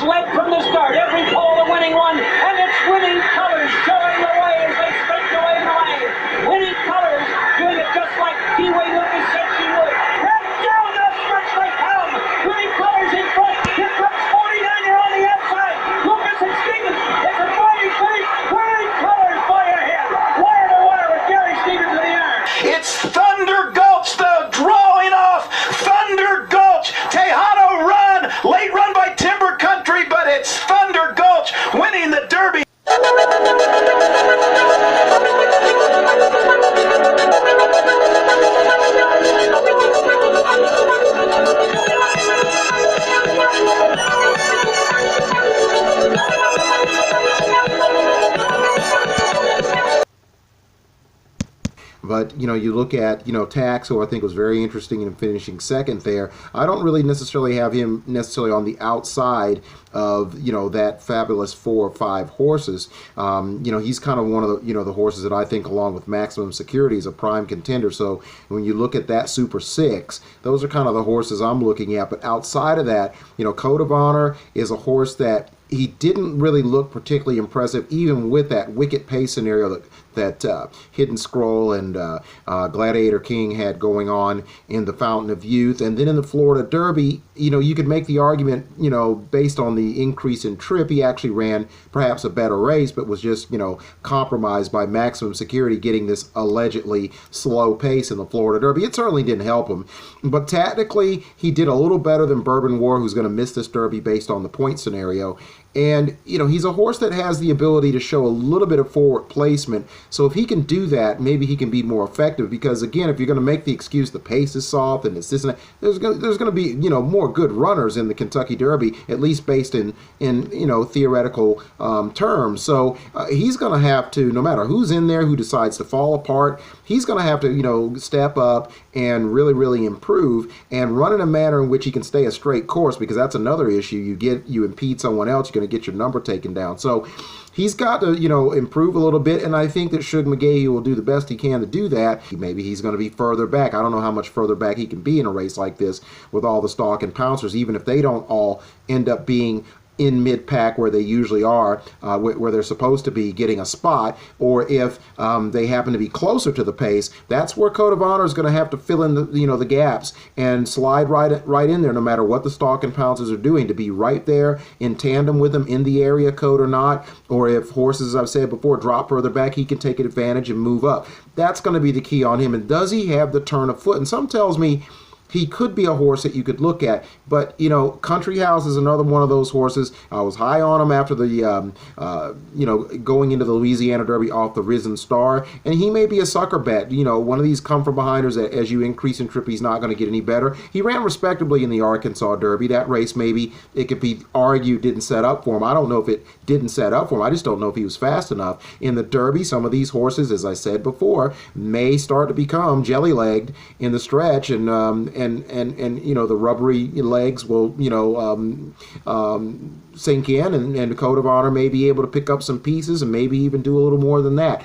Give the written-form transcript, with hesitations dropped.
has led from the start. Every pole the winning one, and it's Winning Colors showing the way as they sprint away in the lane. Winning Colors doing it just like Pee-wee Lucas said she would. And down the stretch they come. Winning Colors in front. Here comes 49er on the outside. Lucas and Stevens. It's a fighting finish. Winning Colors by a head. Wire to wire with Gary Stevens in the air. It's Thunder Gulch, the drawing off. Thunder Gulch. Tejano run. Late run by Timber Country, but it's Thunder Gulch winning the Derby. But, you look at, Tax, who I think was very interesting in finishing second there. I don't really necessarily have him necessarily on the outside of, that fabulous 4 or 5 horses. He's kind of one of the, the horses that I think, along with Maximum Security, is a prime contender. So when you look at that Super 6, those are kind of the horses I'm looking at. But outside of that, Code of Honor is a horse that he didn't really look particularly impressive, even with that wicket pace scenario that Hidden Scroll and Gladiator King had going on in the Fountain of Youth. And then in the Florida Derby, you could make the argument, based on the increase in trip, he actually ran perhaps a better race, but was just, compromised by Maximum Security getting this allegedly slow pace in the Florida Derby. It certainly didn't help him. But tactically, he did a little better than Bourbon War, who's going to miss this Derby based on the point scenario. And, he's a horse that has the ability to show a little bit of forward placement. So if he can do that, maybe he can be more effective. Because, again, if you're going to make the excuse the pace is soft and this and that, there's going to be, more good runners in the Kentucky Derby, at least based in theoretical terms. So he's going to have to, no matter who's in there, who decides to fall apart, he's going to have to, step up and really, really improve and run in a manner in which he can stay a straight course, because that's another issue. You impede someone else, you're going to get your number taken down. So he's got to, improve a little bit, and I think that Shug McGaughey will do the best he can to do that. Maybe he's going to be further back. I don't know how much further back he can be in a race like this with all the stalk and pouncers, even if they don't all end up being in mid-pack where they usually are, where they're supposed to be getting a spot, or if they happen to be closer to the pace. That's where Code of Honor is going to have to fill in the the gaps and slide right in there, no matter what the stalk and pounces are doing, to be right there in tandem with them in the area code or not. Or if horses, as I've said before, drop further back, he can take advantage and move up. That's going to be the key on him. And does he have the turn of foot? And some tells me he could be a horse that you could look at. But, Country House is another one of those horses. I was high on him after the, going into the Louisiana Derby off the Risen Star. And he may be a sucker bet. One of these come-from-behinders that as you increase in trip, he's not going to get any better. He ran respectably in the Arkansas Derby. That race, maybe it could be argued, didn't set up for him. I don't know if it didn't set up for him. I just don't know if he was fast enough. In the Derby, some of these horses, as I said before, may start to become jelly-legged in the stretch, and the rubbery legs will sink in, and the Code of Honor may be able to pick up some pieces and maybe even do a little more than that.